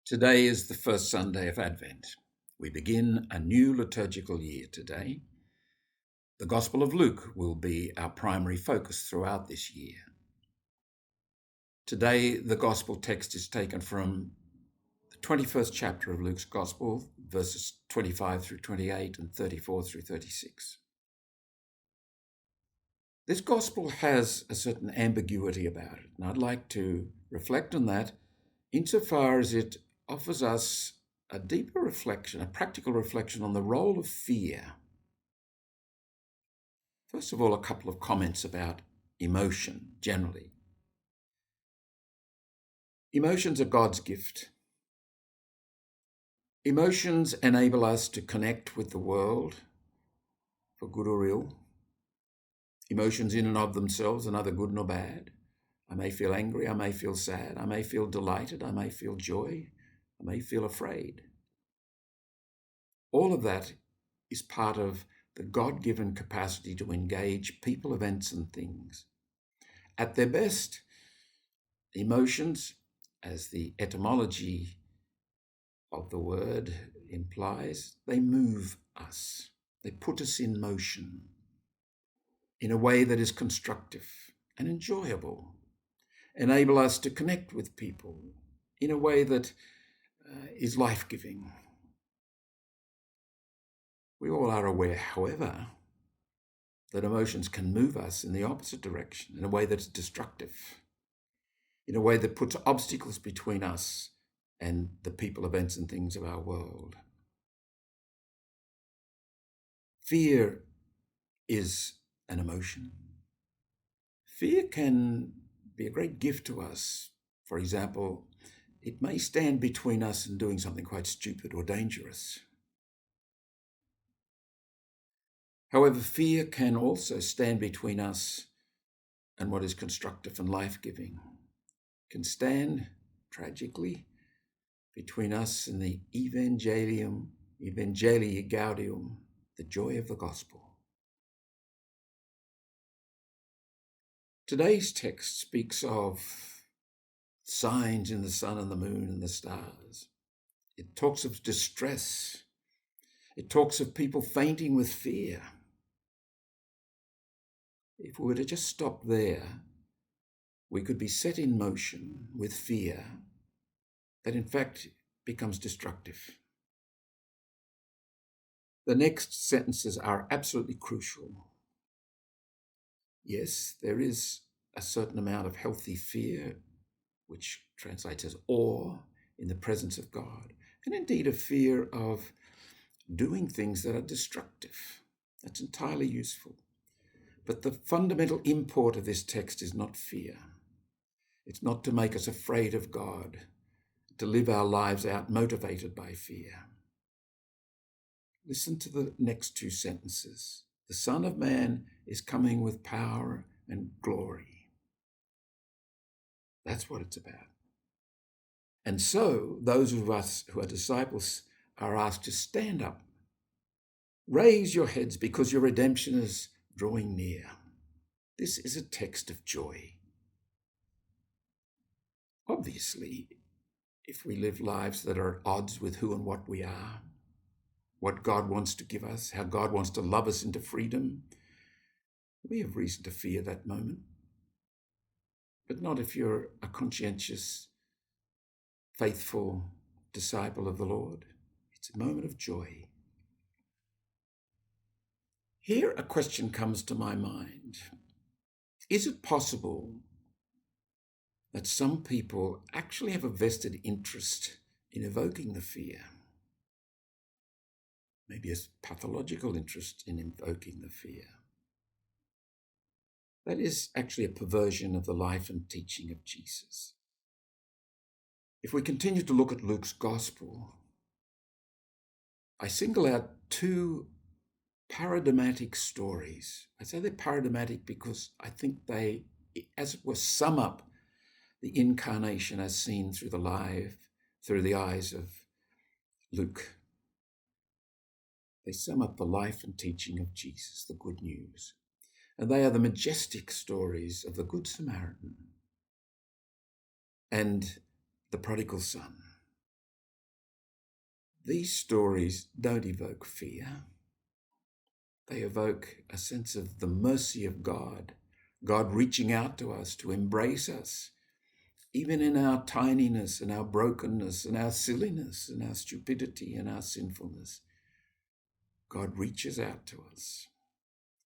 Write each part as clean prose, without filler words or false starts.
Today is the first Sunday of Advent. We begin a new liturgical year today. The Gospel of Luke will be our primary focus throughout this year. Today, the Gospel text is taken from the 21st chapter of Luke's Gospel, verses 25 through 28 and 34 through 36. This Gospel has a certain ambiguity about it, and I'd like to reflect on that insofar as it offers us a deeper reflection, a practical reflection on the role of fear. First of all, a couple of comments about emotion generally. Emotions are God's gift. Emotions enable us to connect with the world, for good or ill. Emotions in and of themselves are neither good nor bad. I may feel angry, I may feel sad, I may feel delighted, I may feel joy, I may feel afraid. All of that is part of the God-given capacity to engage people, events, and things. At their best, emotions, as the etymology of the word implies, they move us. They put us in motion in a way that is constructive and enjoyable, enable us to connect with people in a way that is life-giving. We all are aware, however, that emotions can move us in the opposite direction, in a way that's destructive, in a way that puts obstacles between us and the people, events, and things of our world. Fear is an emotion. Fear can be a great gift to us. For example, it may stand between us and doing something quite stupid or dangerous. However, fear can also stand between us and what is constructive and life-giving. It can stand, tragically, between us and the Evangelii Gaudium, the joy of the gospel. Today's text speaks of signs in the sun and the moon and the stars. It talks of distress. It talks of people fainting with fear. If we were to just stop there, we could be set in motion with fear that in fact becomes destructive. The next sentences are absolutely crucial. Yes, there is a certain amount of healthy fear, which translates as awe in the presence of God, and indeed a fear of doing things that are destructive. That's entirely useful. But the fundamental import of this text is not fear. It's not to make us afraid of God, to live our lives out motivated by fear. Listen to the next two sentences. The Son of Man is coming with power and glory. That's what it's about. And so those of us who are disciples are asked to stand up. Raise your heads because your redemption is drawing near. This is a text of joy. Obviously, if we live lives that are at odds with who and what we are, what God wants to give us, how God wants to love us into freedom, we have reason to fear that moment. But not if you're a conscientious, faithful disciple of the Lord. It's a moment of joy. Here a question comes to my mind. Is it possible that some people actually have a vested interest in evoking the fear? Maybe a pathological interest in invoking the fear. That is actually a perversion of the life and teaching of Jesus. If we continue to look at Luke's gospel, I single out two paradigmatic stories. I say they're paradigmatic because I think they, as it were, sum up the incarnation as seen through the eyes of Luke. They sum up the life and teaching of Jesus, the good news. And they are the majestic stories of the Good Samaritan and the prodigal son. these stories don't evoke fear. They evoke a sense of the mercy of God, God reaching out to us to embrace us, even in our tininess and our brokenness and our silliness and our stupidity and our sinfulness. God reaches out to us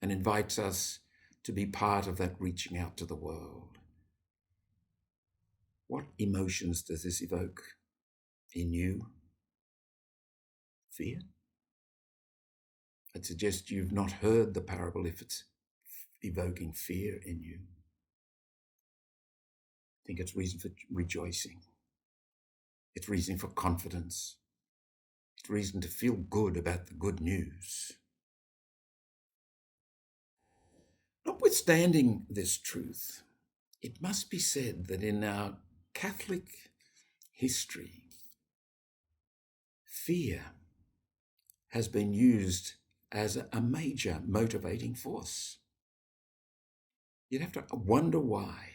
and invites us to be part of that reaching out to the world. What emotions does this evoke in you? Fear? I'd suggest you've not heard the parable if it's evoking fear in you. I think it's reason for rejoicing. It's reason for confidence. It's reason to feel good about the good news. Notwithstanding this truth, it must be said that in our Catholic history, fear has been used as a major motivating force. You'd have to wonder why.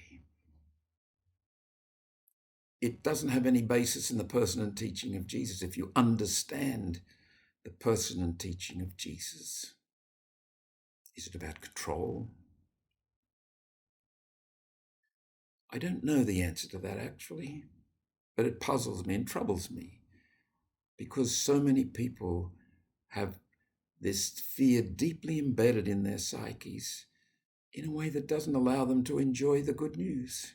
It doesn't have any basis in the person and teaching of Jesus if you understand the person and teaching of Jesus. Is it about control? I don't know the answer to that actually, but it puzzles me and troubles me because so many people have this fear deeply embedded in their psyches in a way that doesn't allow them to enjoy the good news.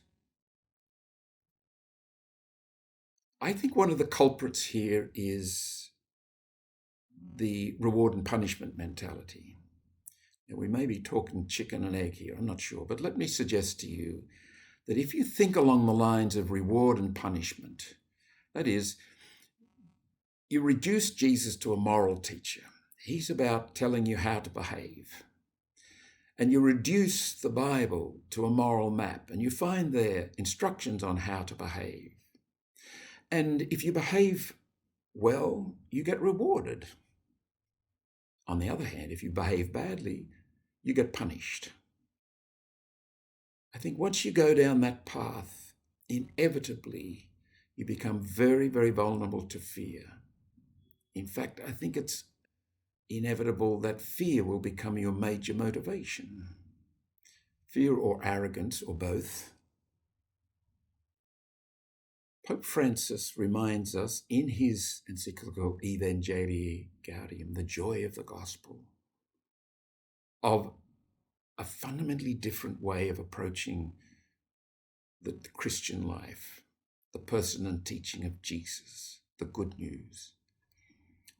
I think one of the culprits here is the reward and punishment mentality. Now, we may be talking chicken and egg here, I'm not sure, but let me suggest to you that if you think along the lines of reward and punishment, that is, you reduce Jesus to a moral teacher. He's about telling you how to behave. And you reduce the Bible to a moral map, and you find there instructions on how to behave. And if you behave well, you get rewarded. On the other hand, if you behave badly, you get punished. I think once you go down that path, inevitably, you become very, very vulnerable to fear. In fact, I think it's inevitable that fear will become your major motivation. Fear or arrogance, or both. Pope Francis reminds us in his encyclical Evangelii Gaudium, the joy of the gospel, of a fundamentally different way of approaching the Christian life, the person and teaching of Jesus, the good news.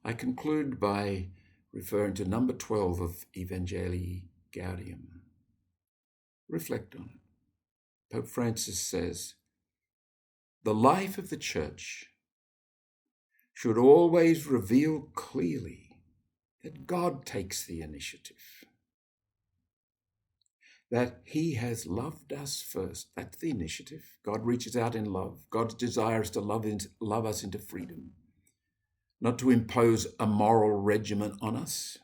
I conclude by referring to number 12 of Evangelii Gaudium. Reflect on it. Pope Francis says, the life of the church should always reveal clearly that God takes the initiative, that he has loved us first. That's the initiative. God reaches out in love. God's desire is to love us into freedom, not to impose a moral regimen on us,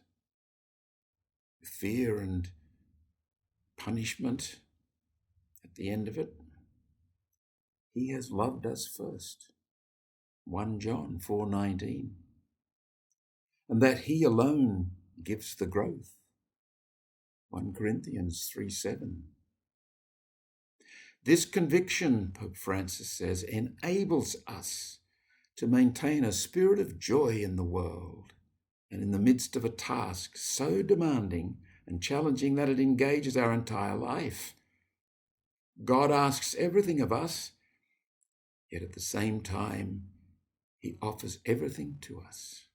fear and punishment at the end of it. He has loved us first. 1 John 4:19. And that he alone gives the growth. 1 Corinthians 3:7. This conviction, Pope Francis says, enables us to maintain a spirit of joy in the world and in the midst of a task so demanding and challenging that it engages our entire life. God asks everything of us, yet at the same time, he offers everything to us.